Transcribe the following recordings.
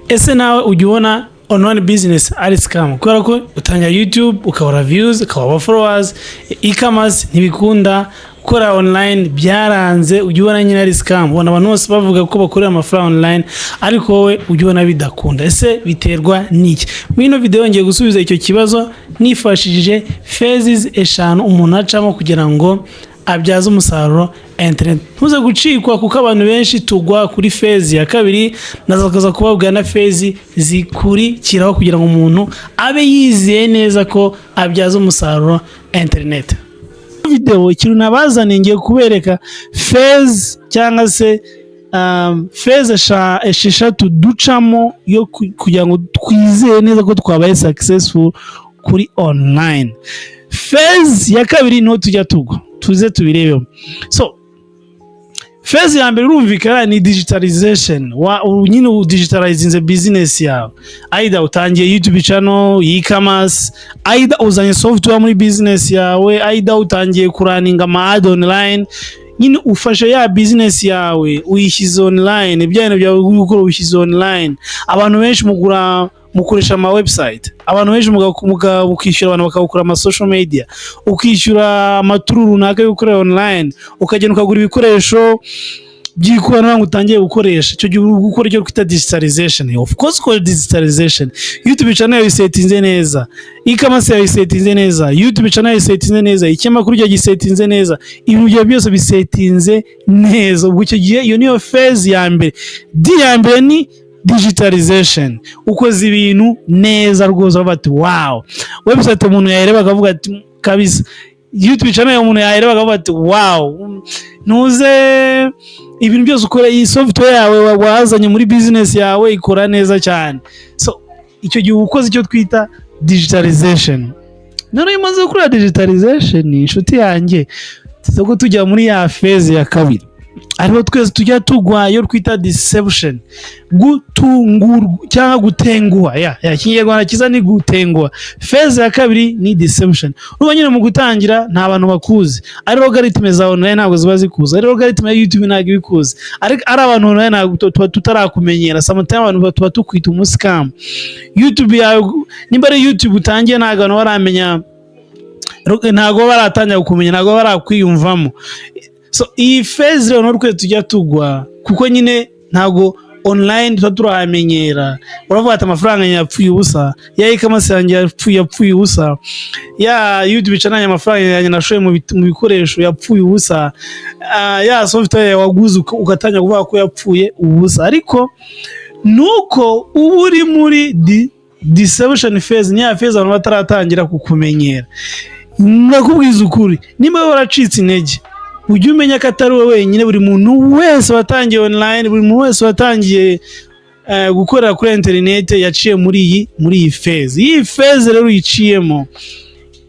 ese nawe ujya ubona online business ari scam? Kubera ko utanga YouTube ukabura views ukabura followers, e-commerce ntibikunda, gukora online byaranze, ujya ubona nyine ari scam. Ubona abantu bose bavuga ko bakorera amafaranga online ariko wowe ujya ubona bidakunda. Ese biterwa n'iki? Muri ino video ngiye gusubiza icyo kibazo nifashishije phases 5 umuntu acamo kugira ngo abyaza umusaruro internet. Ntuze gucikwa kuko abantu benshi tugwa kuri phase ya kabiri, nazakaza kubabwira na phase zikurikiraho kugira ngo umuntu abe yizeye neza ko abyaza umusaruro internet. Video ikintu nabazaniye ngiye kubereka phase cyangwa se phase 6 ducamo yo kugira ngo twizeye neza ko twabaye successful kuri online. Phase ya kabiri no tujya tugwa, tuze tubirebeho. So phase ya mbere urumvikana ni digitalization. Nyine udigitalizinze business yawe, either utangiye YouTube channel, e-commerce, either uzanye software muri business yawe, either utangiye kuraninga ama ad online. Nyine ufashe ya business yawe uyishyize online, ibyane byawe gukora uyishyize online. Abantu benshi mukoresha ama website, abantu benshi mukishyura, abantu bakagukora ama social media, ukishyura amaturu runaka yo gukora online, ukagenda ukagura ibikoresho by'ikoranabuhanga utangiye gukoresha. Icyo gihe gukora icyo twita digitalization. Of course called digitalization. YouTube channel yawe isetinze neza, e-commerce yawe isetinze neza, YouTube channel isetinze neza, ikinyamakuru cyo gisetinze neza, ibintu byose bisetinze neza. Ubwo icyo gihe iyo niyo phase ya mbere. Ya mbere ni digitalization. Ukoze ibintu neza rwose bati wow. Website umuntu yareba akavuga ati kabisa. YouTube channel umuntu yareba akavuga ati wow. Ntuze ibintu byose ukora, iyi software yawe wazanye muri business yawe ikora neza cyane. So icyo gihe ukoze icyo twita digitalization. None imaze gukora digitalization, inshuti yanjye, tuzo tujya muri ya phase ya kabiri. Ariho twese tujya tugwayo twita deception, gutungurwa cyangwa gutenguha. Kinyarwanda kiza ni gutenguha. Phase ya kabiri ni deception. Urumva nyine mu gutangira nta bantu bakuzi, ari logarithm za online ntabwo ziba zikuza, ari logarithm ya YouTube ntabwo ibikuzi, ari abantu online ntabwo tutarakumenyera. Sometimes abantu tuba tukwita umuscam. YouTube yawe nimba ari YouTube utangiye ntabwo abantu baramenya, ntabwo baratangira kumenya, ntabwo barakwiyumvamo. So iyi phase rero n'urwe tujya tugwa kuko nyine ntago online turamenyera. Uravuga ati amafaranga yapfuye ubusa, ya e-commerce yanjye yapfuye ubusa, ya YouTube channel amafaranga yanjye nashoye mu bikoresho yapfuye ubusa, ya software waguze ugatanya kuvuga ko yapfuye ubusa. Ariko nuko ubu uri muri deception phase, ni ya phase abantu bataratangira kukumenyera. Nakubwiza ukuri, nimba waracitse intege, ujye umenya ko atari wowe wenyine. Buri muntu wese watangiye online, buri muntu wese watangiye gukorera kuri internet yaciye muri iyi phase. Iyi phase rero uyiciyemo,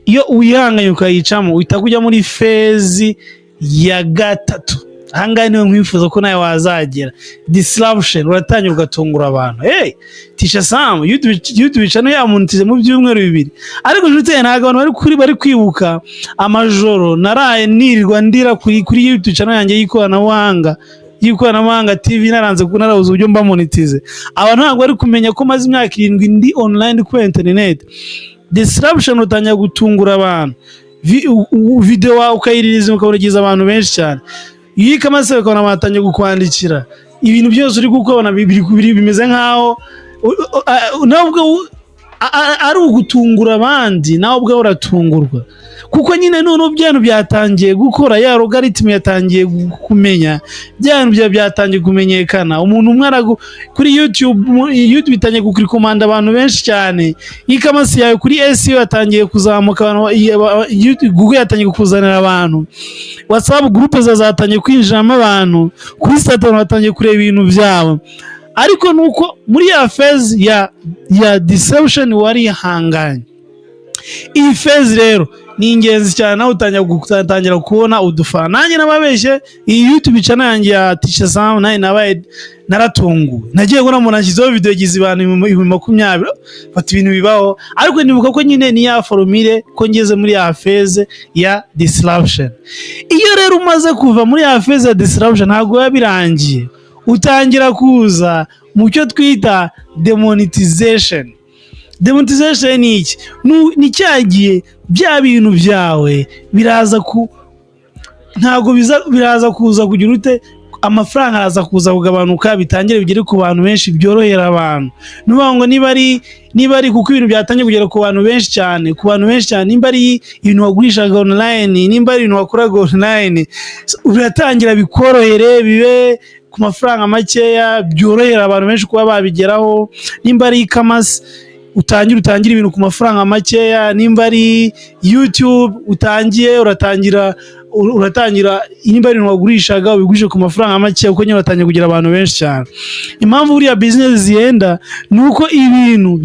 iyo uyihanganye ukayicamo, uhita kujya muri phase ya gatatu. Ahangahe niwe nkwifuza ko nawe wazagera. Disruption. Uratangira ugatungura abantu. Hey, Tisha Sam, YouTube channel yamuntize mu byumweru 2. Ariko njutse ntago abantu bari kwibuka amajoro naraye nirirwa ndira kuri YouTube channel yanjye yikoranabuhanga TV naranze kunarabuza uburyo mba monetize. Abantu ntabwo bari kumenya ko maze imyaka 7 ndi online ku internet. Disruption utanya gutungura abantu. Video ukayiririza ukabonegeza abantu benshi cyane. Iyi kamase bakona batanye gukwandikira ibintu byose uri gukora bimeze nkaho nabwo ari ugutungura abandi, nawe ubwo uratungurwa kuko nyine none byantu byatangiye gukora, ya logarithm yatangiye kumenya, byantu byatangiye kumenyekana. Umuntu umwe kuri YouTube itangiye gukrikomanda abantu benshi cyane. E-commerce yawe kuri SEO yatangiye kuzamuka, Google yatangiye kukuzanira abantu, WhatsApp group zatangiye kwinjiramo abantu, kuri Instagram batangiye kureba ibintu byabo. Ariko nuko muri ya phase ya deception wari hanganye. Iyi phase rero ni ingenzi cyane, nawe utangira kubona udufana. Nanjye nababeshye iyi YouTube channel yanjye ya Tisha Sam nabaye naratunguwe. Nagiye gura mu nashyizeho video gize abantu 2020 bati ibintu bibaho. Ariko nibuka ko nyine ni ya formule ko ngeze muri ya phase ya disruption. Iyo rero umaze kuva muri ya phase ya disruption ntago yabirangiye, utangira kuza mu cyo twita demonetization. Demonetization ni iki? Ni cyagiye bya bintu byawe biraza kuza kugira ute, amafaranga araza kuza kugabanuka, bitangire bigere ku bantu benshi, byorohera abantu. Nuvuga ngo niba ari kuko ibintu byatangiye kugera ku bantu benshi cyane, nimba ari ibintu wagurishaga online, nimba ari ibintu wakoraga online, biratangira bikorohere, bibe ku mafaranga makeya, byorohera abantu benshi kuba babigeraho. Nimba ari e-commerce, utangira ibintu ku mafaranga makeya. Nimba ari YouTube, uratangira nimba ari ibintu wagurishaga ubigurishe ku mafaranga makeya, uko nyine uratangira kugira abantu benshi cyane. Impamvu buriya business zihenda ni uko ibintu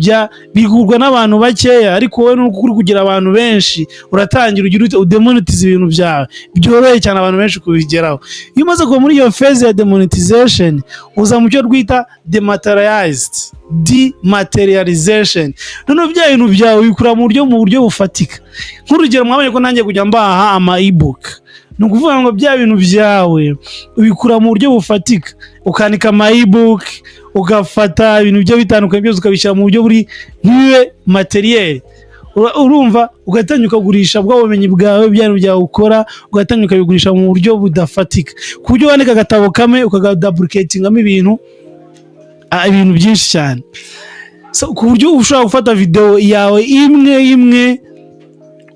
bigurwa n'abantu bakeya, ariko wowe nuko uri kugira abantu benshi, uratangira ugira udemonetize ibintu byawe, byoroheye cyane abantu benshi kubigeraho. Iyo umaze kuva muri iyo phase ya demonetization, uza mu cyo twita dematerialization. Noneho bya bintu byawe bikura mu buryo bufatika. Nk'urugero, mwabonye ko nanjye kujya mbaha ama ebook, ni ukuvuga ngo bya bintu byawe ubikura mu buryo bufatika, ukanika ama ebook, ugafata ibintu byo bitandukanye byose ukabishyira mu buryo buri nk'iwe materiel, urumva, ugatangira ukagurisha bwa bumenyi bwawe, bya bintu byawe ukora, ugatangira ukabigurisha mu buryo budafatika, ku buryo wandika agatabo kamwe ukagaduplicatingamo ibintu byinshi cyane. Ku buryo ushobora gufata video yawe imwe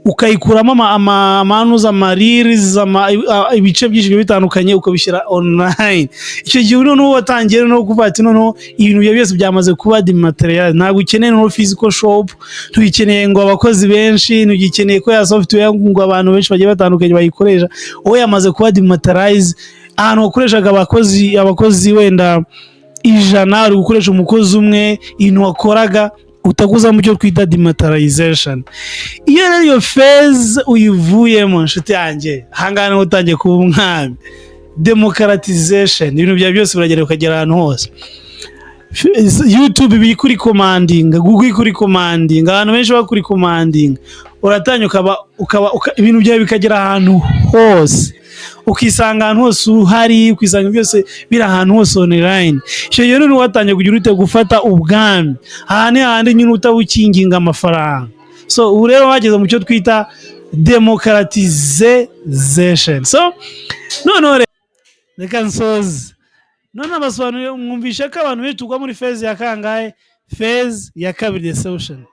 ukayikuramo reels, ibice byinshi bitandukanye, ukabishyira online. Icyo gihe noneho watangiye no kuvuga ati noneho ibintu byose byamaze kuba dematerial, ntabwo ukeneye no physical shop, tuyikeneye ngo abakozi benshi, ntugikeneye ko ya software ngo abantu benshi bagiye batandukanye bayikoresha. Wowe yamaze kuba dematerialize. Ahantu wakoreshaga abakozi wenda 100, uri gukoresha umukozi umwe, ibintu wakoraga utaguza mu cyo twita dematerialization. Iyo rero iyo phase uyivuyemo, nshuti yanjye, hangana utangiye kuba umwami. Democratization, ibintu bya byose biragera ukagera ahantu hose. YouTube biri kuri commanding, Google kuri commanding, abantu benshi bakuri commanding, uratangira ibintu byawe bikagera ahantu hose, ukisanga ahantu hose uhari, ukisanga byose biri ahantu hose online. Icyo gihe rero watangiye kugira ute gufata ubwami, ahandi nyine utabukinginga amafaranga. Ubu rero wageze mu cyo twita democratization. Noneho reka nsoze, none abasobanurire, mwumvishe ko abantu benshi tugwa muri phase ya kangahe? Phase ya kabiri, deception.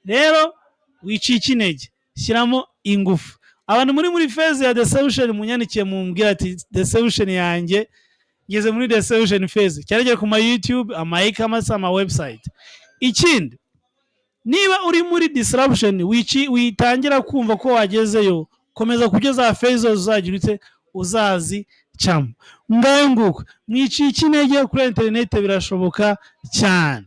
Rero wicika intege, shyiramo ingufu. Abantu muri phase ya deception, munyandikiye mumbwira ati deception yanjye ngeze muri deception phase, cyaragera ku ma YouTube, ama e-commerce, ama website. Ikindi, niba uri muri disruption, witangira kumva ko wagezeyo, komeza kugeza phase uzagira uzazi cyamo. Ngayo nguko, mwicika intege, kuri internet birashoboka cyane.